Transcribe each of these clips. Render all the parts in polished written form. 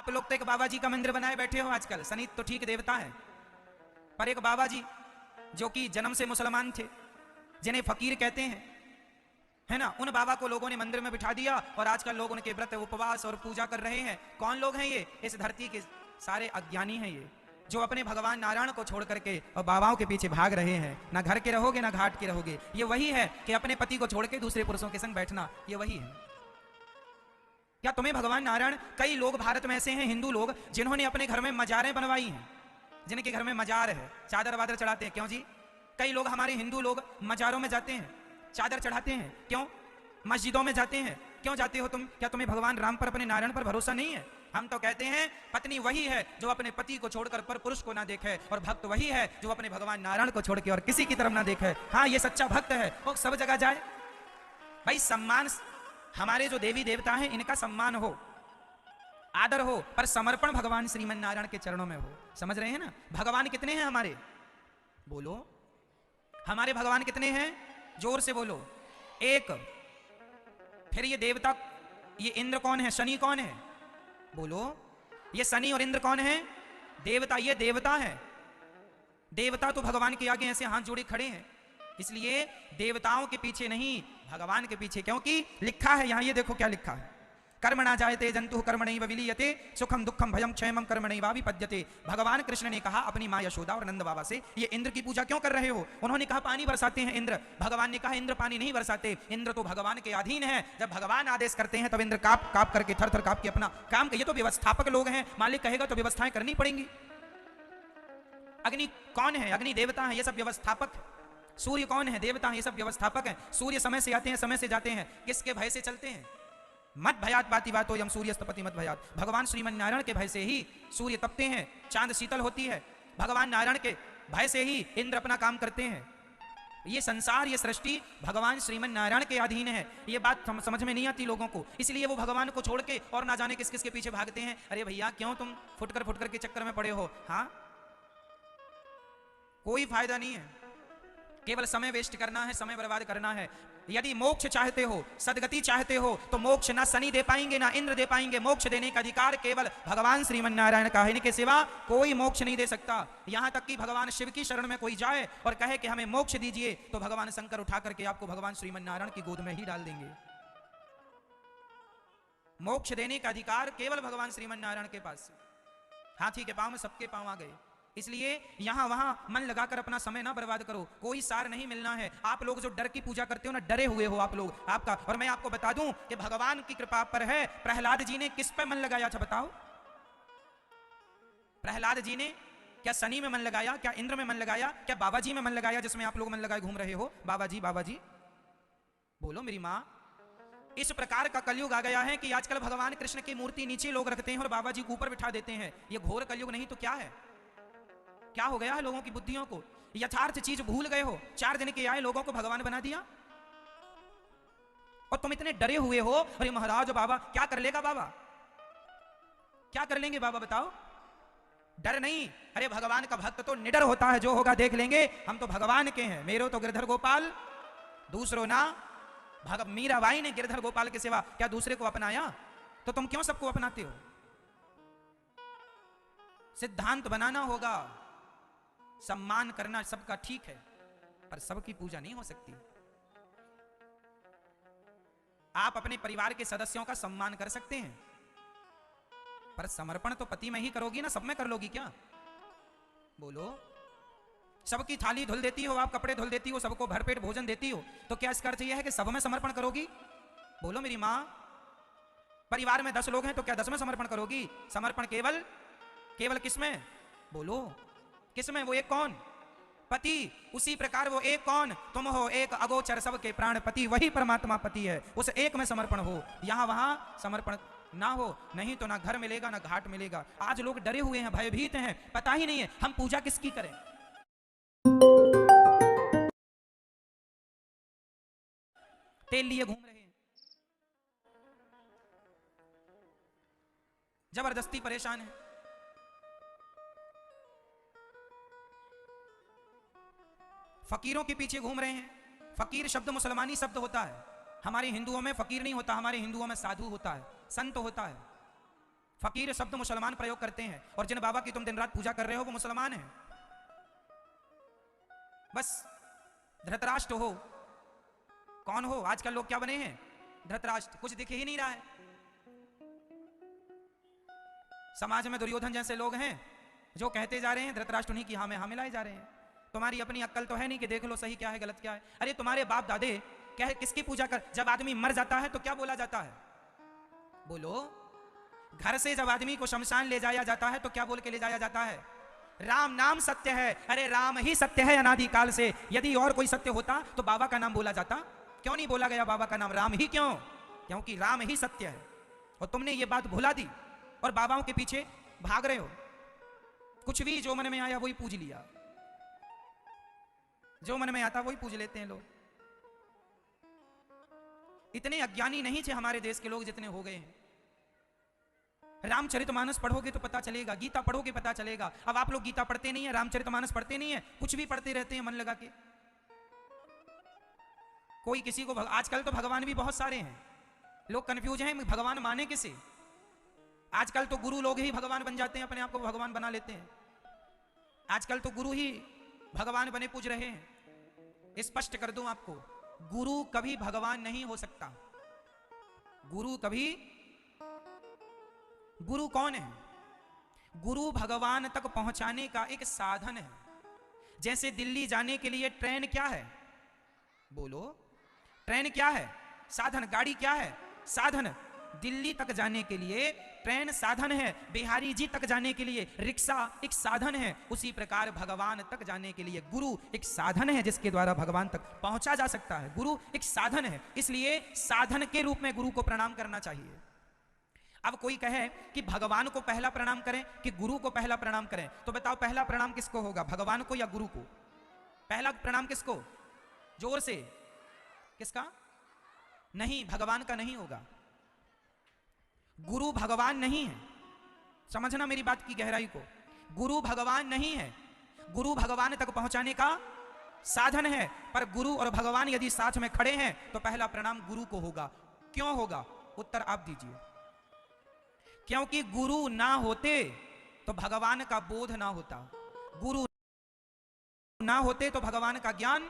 आप लोग तो एक बाबा जी का मंदिर बनाए बैठे हो आजकल, शनि तो ठीक देवता है, पर एक बाबा जी जो कि जन्म से मुसलमान थे, जिन्हें फकीर कहते हैं, है ना, उन बाबा को लोगों ने मंदिर में बिठा दिया और आजकल लोग उनके व्रत उपवास और पूजा कर रहे हैं। कौन लोग हैं ये? इस धरती के सारे अज्ञानी हैं ये, जो अपने भगवान नारायण को छोड़ करके और बाबाओं के पीछे भाग रहे हैं। ना घर के रहोगे ना घाट के रहोगे। ये वही है कि अपने पति को छोड़ के दूसरे पुरुषों के संग बैठना, ये वही है। क्या तुम्हें भगवान नारायण, कई लोग भारत में ऐसे हैं हिंदू लोग जिन्होंने अपने घर में मजारें बनवाई हैं, जिनके घर में मजार है, चादर वादर चढ़ाते हैं। क्यों जी? कई लोग हमारे हिंदू लोग मजारों में जाते हैं, चादर चढ़ाते हैं। क्यों? मस्जिदों में जाते हैं। क्यों जाते हो तुम? क्या तुम्हें भगवान राम पर, अपने नारायण पर भरोसा नहीं है? हम तो कहते हैं पत्नी वही है जो अपने पति को छोड़कर पर पुरुष को ना देखे, और भक्त वही है जो अपने भगवान नारायण को छोड़ के और किसी की तरफ ना देखे। हाँ, ये सच्चा भक्त है, वो सब जगह जाए। भाई सम्मान, हमारे जो देवी देवता हैं इनका सम्मान हो, आदर हो, पर समर्पण भगवान श्रीमन नारायण के चरणों में हो। समझ रहे हैं ना? भगवान कितने हैं हमारे? बोलो, हमारे भगवान कितने हैं? जोर से बोलो। एक। फिर ये देवता, ये इंद्र कौन है? शनि कौन है? बोलो। ये शनि और इंद्र कौन है? देवता। ये देवता है। देवता तो भगवान के आगे ऐसे हाथ जोड़े खड़े हैं, इसलिए देवताओं के पीछे नहीं, भगवान के पीछे। क्योंकि लिखा है यहां, ये देखो क्या लिखा है, कर्म ना जायते जंतु कर्मणैव विलीयते सुखम दुखम भयम क्षयम कर्मणैवाभिपद्यते। भगवान कृष्ण ने कहा अपनी मां यशोदा और नंद बाबा से, ये इंद्र की पूजा क्यों कर रहे हो? उन्होंने कहा पानी बरसाते हैं इंद्र। भगवान ने कहा इंद्र पानी नहीं बरसाते, इंद्र तो भगवान के अधीन है। जब भगवान आदेश करते हैं तब इंद्र काप काप करके, थर थर काप के अपना काम। ये तो व्यवस्थापक लोग हैं, मालिक कहेगा तो व्यवस्थाएं करनी पड़ेंगी। अग्नि कौन है? अग्नि देवता है, ये सब व्यवस्थापक। सूर्य कौन है? देवता है, ये सब व्यवस्थापक हैं। सूर्य समय से आते हैं, समय से जाते हैं। किसके भय से चलते हैं? मत भयात बाती बातो यम सूर्यस्तपति मत भयात। भगवान श्रीमन नारायण के भय से ही सूर्य तपते हैं, चांद शीतल होती है। भगवान नारायण के भय से ही इंद्र अपना काम करते हैं। ये संसार, ये सृष्टि भगवान श्रीमन नारायण के अधीन है। ये बात समझ में नहीं आती लोगों को, इसलिए वो भगवान को छोड़ के और ना जाने किस किस के पीछे भागते हैं। अरे भैया क्यों तुम फुटकर के चक्कर में पड़े हो? हाँ, कोई फायदा नहीं है, केवल समय वेस्ट करना है, समय बर्बाद करना है। यदि मोक्ष चाहते हो, सदगति चाहते हो, तो मोक्ष ना शनि दे पाएंगे ना इंद्र दे पाएंगे। मोक्ष देने का अधिकार केवल भगवान श्रीमन नारायण का है, इनके सिवा कोई मोक्ष नहीं दे सकता। यहां तक कि भगवान शिव की शरण में कोई जाए और कहे कि हमें मोक्ष दीजिए, तो भगवान शंकर उठा करके आपको भगवान श्रीमन नारायण की गोद में ही डाल देंगे। मोक्ष देने का अधिकार केवल भगवान श्रीमन नारायण के पास। हाथी के पांव में सबके पांव आ गए, इसलिए यहां वहां मन लगाकर अपना समय ना बर्बाद करो, कोई सार नहीं मिलना है। आप लोग जो डर की पूजा करते हो ना, डरे हुए हो आप लोग आपका। और मैं आपको बता दूं कि भगवान की कृपा पर है। प्रहलाद जी ने किस पे मन लगाया था बताओ? प्रहलाद जी ने क्या शनि में मन लगाया? क्या इंद्र में मन लगाया? क्या बाबा जी में मन लगाया, जिसमें आप लोग मन लगाए घूम रहे हो? बाबा जी, बाबा जी बोलो मेरी मां। इस प्रकार का कलयुग आ गया है कि आजकल भगवान कृष्ण की मूर्ति नीचे लोग रखते हैं और बाबा जी को ऊपर बिठा देते हैं। ये घोर कलयुग नहीं तो क्या है? क्या हो गया है लोगों की बुद्धियों को? यथार्थ चीज भूल गए हो। 4 दिन के आए लोगों को भगवान बना दिया, और तुम इतने डरे हुए हो। अरे महाराज बाबा क्या कर लेगा? बाबा क्या कर लेंगे? बाबा बताओ। डर नहीं, अरे भगवान का भक्त तो निडर होता है, जो होगा देख लेंगे। हम तो भगवान के हैं, मेरो तो गिरधर गोपाल दूसरो ना। मीराबाई ने गिरधर गोपाल के सिवा क्या दूसरे को अपनाया? तो तुम क्यों सबको अपनाते हो? सिद्धांत बनाना होगा। सम्मान करना सबका ठीक है, पर सबकी पूजा नहीं हो सकती। आप अपने परिवार के सदस्यों का सम्मान कर सकते हैं, पर समर्पण तो पति में ही करोगी ना, सब में कर लोगी क्या? बोलो। सबकी थाली धुल देती हो आप, कपड़े धुल देती हो, सबको भरपेट भोजन देती हो, तो क्या इसका अर्थ यह है कि सब में समर्पण करोगी? बोलो मेरी मां। परिवार में 10 लोग हैं तो क्या 10 में समर्पण करोगी? समर्पण केवल किसमें? बोलो किसमें? वो एक कौन? पति। उसी प्रकार वो एक कौन? तुम हो एक अगोचर सबके प्राण पति, वही परमात्मा पति है। उस एक में समर्पण हो, यहां वहां समर्पण ना हो, नहीं तो ना घर मिलेगा ना घाट मिलेगा। आज लोग डरे हुए हैं, भयभीत हैं, पता ही नहीं है हम पूजा किसकी करें। तेल लिए घूम रहे हैं, जबरदस्ती परेशान है। फकीरों के पीछे घूम रहे हैं। फकीर शब्द मुसलमानी शब्द होता है, हमारे हिंदुओं में फकीर नहीं होता, हमारे हिंदुओं में साधु होता है, संत होता है। फकीर शब्द मुसलमान प्रयोग करते हैं, और जिन बाबा की तुम दिन रात पूजा कर रहे हो वो मुसलमान है। बस धृतराष्ट्र हो, कौन हो, आजकल लोग क्या बने हैं, धृतराष्ट्र, कुछ दिख ही नहीं रहा है। समाज में दुर्योधन जैसे लोग हैं जो कहते जा रहे हैं धृतराष्ट्र उन्हीं की हाँ में हाँ मिलाए जा रहे हैं। तुम्हारी अपनी अक्ल तो है नहीं कि देख लो सही क्या है गलत क्या है। अरे तुम्हारे बाप दादे कह किसकी पूजा कर, जब आदमी मर जाता है तो क्या बोला जाता है, बोलो, घर से जब आदमी को शमशान ले जाया जाता है तो क्या बोल के ले जाया जाता है, राम नाम सत्य है। अरे राम ही सत्य है अनादिकाल से, यदि और कोई सत्य होता तो बाबा का नाम बोला जाता, क्यों नहीं बोला गया बाबा का नाम, राम ही क्यों, क्योंकि राम ही सत्य है। और तुमने ये बात भुला दी और बाबाओं के पीछे भाग रहे हो। कुछ भी जो मन में आया वही पूज लिया, जो मन में आता वही पूज लेते हैं लोग। इतने अज्ञानी नहीं थे हमारे देश के लोग जितने हो गए हैं। रामचरितमानस पढ़ोगे तो पता चलेगा, गीता पढ़ोगे पता चलेगा। अब आप लोग गीता पढ़ते नहीं है, रामचरितमानस पढ़ते नहीं है, कुछ भी पढ़ते रहते हैं मन लगा के। कोई किसी को आजकल तो भगवान भी बहुत सारे हैं, लोग कंफ्यूज हैं भगवान माने किसे। आजकल तो गुरु लोग ही भगवान बन जाते हैं, अपने आप को भगवान बना लेते हैं। आजकल तो गुरु ही भगवान बने पूज रहे हैं। स्पष्ट कर दूं आपको, गुरु कभी भगवान नहीं हो सकता। गुरु कभी, गुरु कौन है, गुरु भगवान तक पहुंचाने का एक साधन है। जैसे दिल्ली जाने के लिए ट्रेन क्या है, बोलो, ट्रेन क्या है, साधन। गाड़ी क्या है, साधन। दिल्ली तक जाने के लिए ट्रेन साधन है, बिहारी जी तक जाने के लिए रिक्शा एक साधन है। उसी प्रकार भगवान तक जाने के लिए गुरु एक साधन है, जिसके द्वारा भगवान तक पहुंचा जा सकता है। गुरु एक साधन है, इसलिए साधन के रूप में गुरु को प्रणाम करना चाहिए। अब कोई कहे कि भगवान को पहला प्रणाम करें कि गुरु को पहला प्रणाम करें, तो बताओ पहला प्रणाम किसको होगा, भगवान को या गुरु को? पहला प्रणाम किसको, जोर से, किसका? नहीं, भगवान का नहीं होगा। गुरु भगवान नहीं है, समझना मेरी बात की गहराई को। गुरु भगवान नहीं है, गुरु भगवान तक पहुंचाने का साधन है। पर गुरु और भगवान यदि साथ में खड़े हैं तो पहला प्रणाम गुरु को होगा। क्यों होगा, उत्तर आप दीजिए। क्योंकि गुरु ना होते तो भगवान का बोध ना होता, गुरु ना होते तो भगवान का ज्ञान।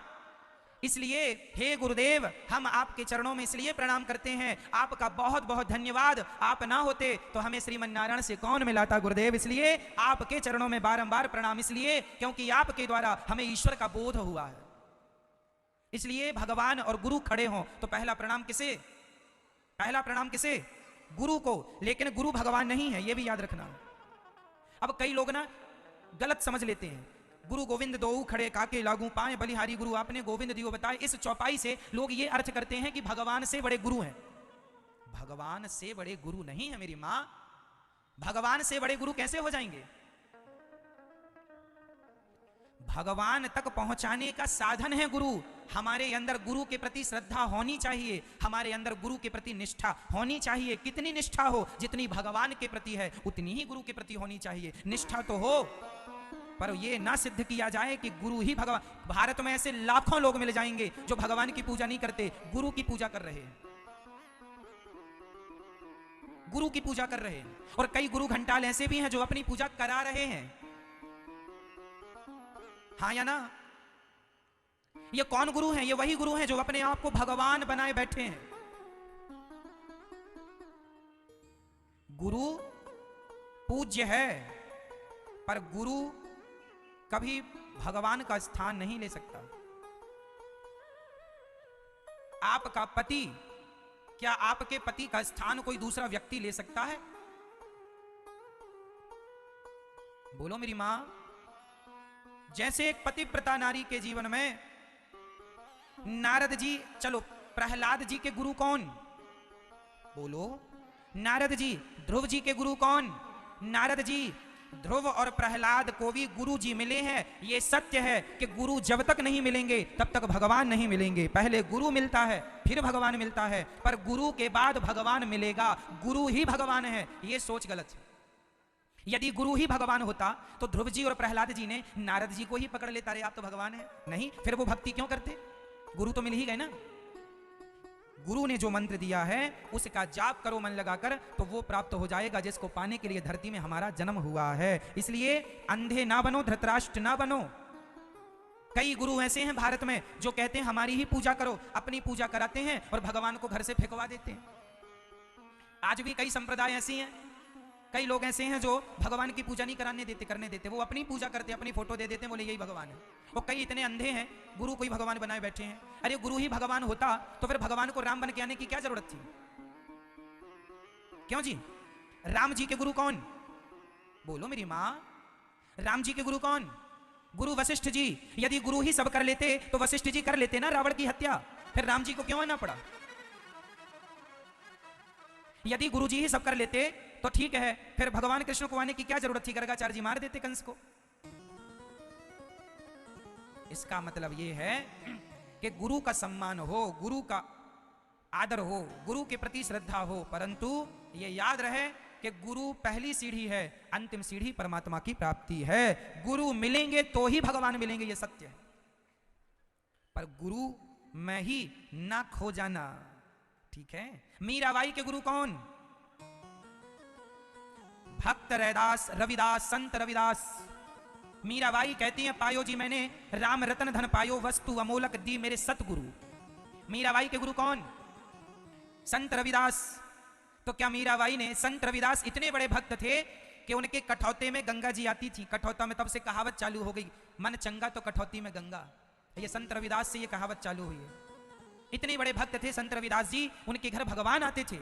इसलिए हे गुरुदेव, हम आपके चरणों में इसलिए प्रणाम करते हैं, आपका बहुत बहुत धन्यवाद। आप ना होते तो हमें श्रीमन नारायण से कौन मिलाता गुरुदेव। इसलिए आपके चरणों में बारंबार प्रणाम, इसलिए क्योंकि आपके द्वारा हमें ईश्वर का बोध हुआ है। इसलिए भगवान और गुरु खड़े हों तो पहला प्रणाम किसे, पहला प्रणाम किसे, गुरु को। लेकिन गुरु भगवान नहीं है, यह भी याद रखना। अब कई लोग ना गलत समझ लेते हैं, गुरु गोविंद दो खड़े काके लागू पाए बलिहारी गुरु आपने गोविंद दियो बताए। इस चौपाई से लोग ये अर्थ करते हैं कि भगवान से बड़े गुरु हैं। भगवान से बड़े गुरु नहीं है मेरी मां, भगवान से बड़े गुरु कैसे हो जाएंगे? भगवान तक पहुंचाने का साधन है गुरु। हमारे अंदर गुरु के प्रति श्रद्धा होनी चाहिए, हमारे अंदर गुरु के प्रति निष्ठा होनी चाहिए। कितनी निष्ठा हो, जितनी भगवान के प्रति है उतनी ही गुरु के प्रति होनी चाहिए। निष्ठा तो हो, पर यह ना सिद्ध किया जाए कि गुरु ही भगवान। भारत में ऐसे लाखों लोग मिल जाएंगे जो भगवान की पूजा नहीं करते, गुरु की पूजा कर रहे हैं, गुरु की पूजा कर रहे हैं। और कई गुरु घंटाल ऐसे भी हैं जो अपनी पूजा करा रहे हैं। हाँ या ना? ये कौन गुरु हैं? ये वही गुरु हैं जो अपने आप को भगवान बनाए बैठे हैं। गुरु पूज्य है, पर गुरु कभी भगवान का स्थान नहीं ले सकता। आपका पति, क्या आपके पति का स्थान कोई दूसरा व्यक्ति ले सकता है? बोलो मेरी मां। जैसे एक पतिव्रता नारी के जीवन में नारद जी, चलो प्रहलाद जी के गुरु कौन? बोलो, नारद जी। ध्रुव जी के गुरु कौन? नारद जी। ध्रुव और प्रहलाद को भी गुरु जी मिले हैं। ये सत्य है कि गुरु जब तक नहीं मिलेंगे तब तक भगवान नहीं मिलेंगे। पहले गुरु मिलता है फिर भगवान मिलता है, पर गुरु के बाद भगवान मिलेगा। गुरु ही भगवान है, ये सोच गलत है। यदि गुरु ही भगवान होता तो ध्रुव जी और प्रहलाद जी ने नारद जी को ही पकड़ लेता, रे आप तो भगवान है। नहीं, फिर वो भक्ति क्यों करते? गुरु तो मिल ही गए ना। गुरु ने जो मंत्र दिया है उसका जाप करो मन लगाकर, तो वो प्राप्त हो जाएगा जिसको पाने के लिए धरती में हमारा जन्म हुआ है। इसलिए अंधे ना बनो, धृतराष्ट्र ना बनो। कई गुरु ऐसे हैं भारत में जो कहते हैं हमारी ही पूजा करो, अपनी पूजा कराते हैं और भगवान को घर से फेंकवा देते हैं। आज भी कई संप्रदाय ऐसी हैं, कई लोग ऐसे हैं जो भगवान की पूजा नहीं करने देते, वो अपनी पूजा करते, अपनी फोटो दे देते हैं, बोले यही भगवान है। और कई इतने अंधे हैं गुरु को ही भगवान बनाए बैठे हैं। अरे गुरु ही भगवान होता तो फिर भगवान को राम बन के आने की क्या जरूरत थी? क्यों जी? राम जी के गुरु कौन? बोलो मेरी मां, राम जी के गुरु कौन? गुरु वशिष्ठ जी। यदि गुरु ही सब कर लेते तो वशिष्ठ जी कर लेते ना रावण की हत्या, फिर राम जी को क्यों आना पड़ा? यदि गुरु जी ही सब कर लेते तो ठीक है, फिर भगवान कृष्ण को आने की क्या जरूरत थी? गर्गाचार्य जी मार देते कंस को। इसका मतलब यह है कि गुरु का सम्मान हो, गुरु का आदर हो, गुरु के प्रति श्रद्धा हो, परंतु यह याद रहे कि गुरु पहली सीढ़ी है, अंतिम सीढ़ी परमात्मा की प्राप्ति है। गुरु मिलेंगे तो ही भगवान मिलेंगे, यह सत्य है। पर गुरु में ही ना खो जाना, ठीक है? मीराबाई के गुरु कौन? भक्त रैदास, रविदास, संत रविदास। मीराबाई कहती हैं पायो जी मैंने राम रतन धन पायो, वस्तु अमोलक दी मेरे सतगुरु। मीराबाई के गुरु कौन? संत रविदास। तो क्या मीराबाई ने, संत रविदास इतने बड़े भक्त थे कि उनके कठौते में गंगा जी आती थी। कठौता में तब से कहावत चालू हो गई, मन चंगा तो कठौती में गंगा। ये संत रविदास से ये कहावत चालू हुई है। इतने बड़े भक्त थे संत रविदास जी, उनके घर भगवान आते थे,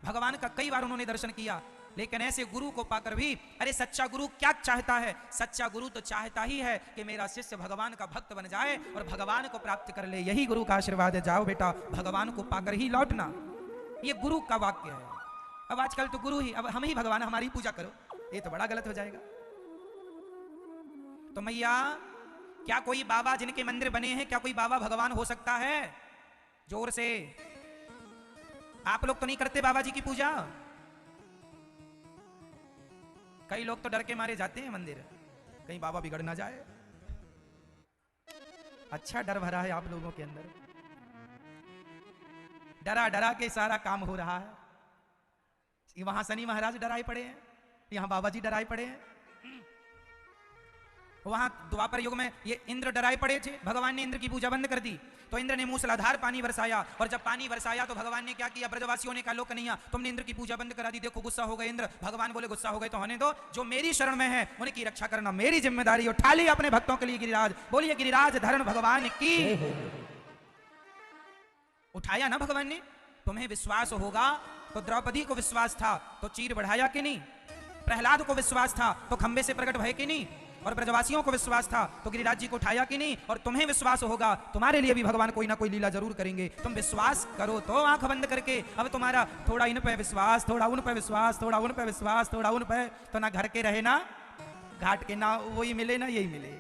भगवान का कई बार उन्होंने दर्शन किया। लेकिन ऐसे गुरु को पाकर भी, अरे सच्चा गुरु क्या चाहता है? सच्चा गुरु तो चाहता ही है कि मेरा शिष्य भगवान का भक्त बन जाए और भगवान को प्राप्त कर ले। यही गुरु का आशीर्वाद है, जाओ बेटा भगवान को पाकर ही लौटना। ये गुरु का वाक्य है। अब आजकल तो गुरु ही, अब हम ही भगवान, हमारी पूजा करो, ये तो बड़ा गलत हो जाएगा। तो मैया, क्या कोई बाबा जिनके मंदिर बने हैं, क्या कोई बाबा भगवान हो सकता है? जोर से। आप लोग तो नहीं करते बाबा जी की पूजा? कई लोग तो डर के मारे जाते हैं मंदिर, कहीं बाबा बिगड़ ना जाए। अच्छा डर भरा है आप लोगों के अंदर, डरा डरा के सारा काम हो रहा है। वहां शनि महाराज डराए पड़े हैं, यहां बाबा जी डराए पड़े हैं। वहां द्वापर युग में ये इंद्र डराए पड़े थे, भगवान ने इंद्र की पूजा बंद कर दी। तो इंद्र ने मूसलाधार पानी बरसाया, और जब पानी बरसाया तो भगवान ने क्या किया? ब्रजवासियों ने कहा लो कन्हैया तुमने इंद्र की पूजा बंद करा दी, देखो गुस्सा हो गए इंद्र। भगवान बोले गुस्सा हो गए तो होने दो, जो मेरी शरण में है उनकी रक्षा करना मेरी जिम्मेदारी। उठा ली अपने भक्तों के लिए गिरिराज, बोलिए गिरिराज धरण भगवान की। उठाया ना भगवान ने। तुम्हें विश्वास होगा तो द्रौपदी को विश्वास था तो चीर बढ़ाया कि नहीं? प्रहलाद को विश्वास था तो खंबे से प्रकट भय कि नहीं? और ब्रजवासियों को विश्वास था तो गिरिराज जी को उठाया कि नहीं? और तुम्हें विश्वास होगा तुम्हारे लिए भी भगवान कोई ना कोई लीला जरूर करेंगे। तुम विश्वास करो तो आंख बंद करके। अब तुम्हारा थोड़ा इन पे विश्वास, थोड़ा उन पे विश्वास, थोड़ा उन पे विश्वास, थोड़ा उन पे, तो ना घर के रहे ना घाट के, ना वही मिले ना यही मिले।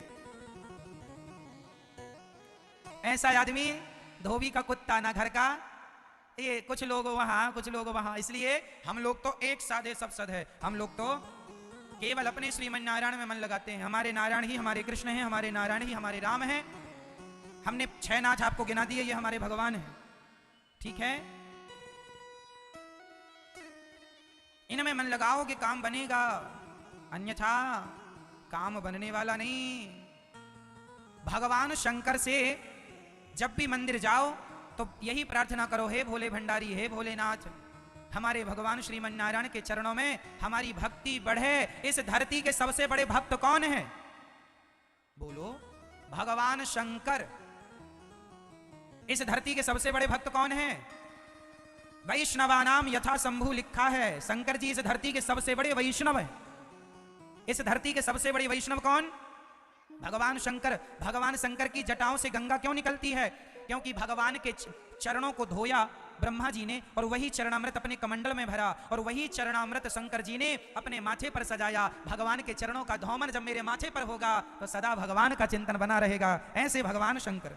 ऐसा आदमी धोबी का कुत्ता ना घर का। ये कुछ लोग वहां, कुछ लोग वहां। इसलिए हम लोग तो एक साधे सब सद है। हम लोग तो केवल अपने श्रीमन नारायण में मन लगाते हैं। हमारे नारायण ही हमारे कृष्ण हैं, हमारे नारायण ही हमारे राम हैं। हमने 6 नाथ आपको गिना दिए, ये हमारे भगवान हैं, ठीक है? इनमें मन लगाओगे काम बनेगा, अन्यथा काम बनने वाला नहीं। भगवान शंकर से जब भी मंदिर जाओ तो यही प्रार्थना करो, हे भोले भंडारी, हे भोलेनाथ, हमारे भगवान श्रीमन नारायण के चरणों में हमारी भक्ति बढ़े। इस धरती के सबसे बड़े भक्त कौन है? बोलो, भगवान शंकर। इस धरती के सबसे बड़े भक्त कौन है? वैष्णवानाम यथा शंभु लिखा है, शंकर जी इस धरती के सबसे बड़े वैष्णव है। इस धरती के सबसे बड़े वैष्णव कौन? भगवान शंकर। भगवान शंकर की जटाओं से गंगा क्यों निकलती है? क्योंकि भगवान के चरणों को धोया ब्रह्मा जी ने, और वही चरणामृत अपने कमंडल में भरा, और वही चरणामृत शंकर जी ने अपने माथे पर सजाया। भगवान के चरणों का धौमन जब मेरे माथे पर होगा तो सदा भगवान का चिंतन बना रहेगा। ऐसे भगवान शंकर।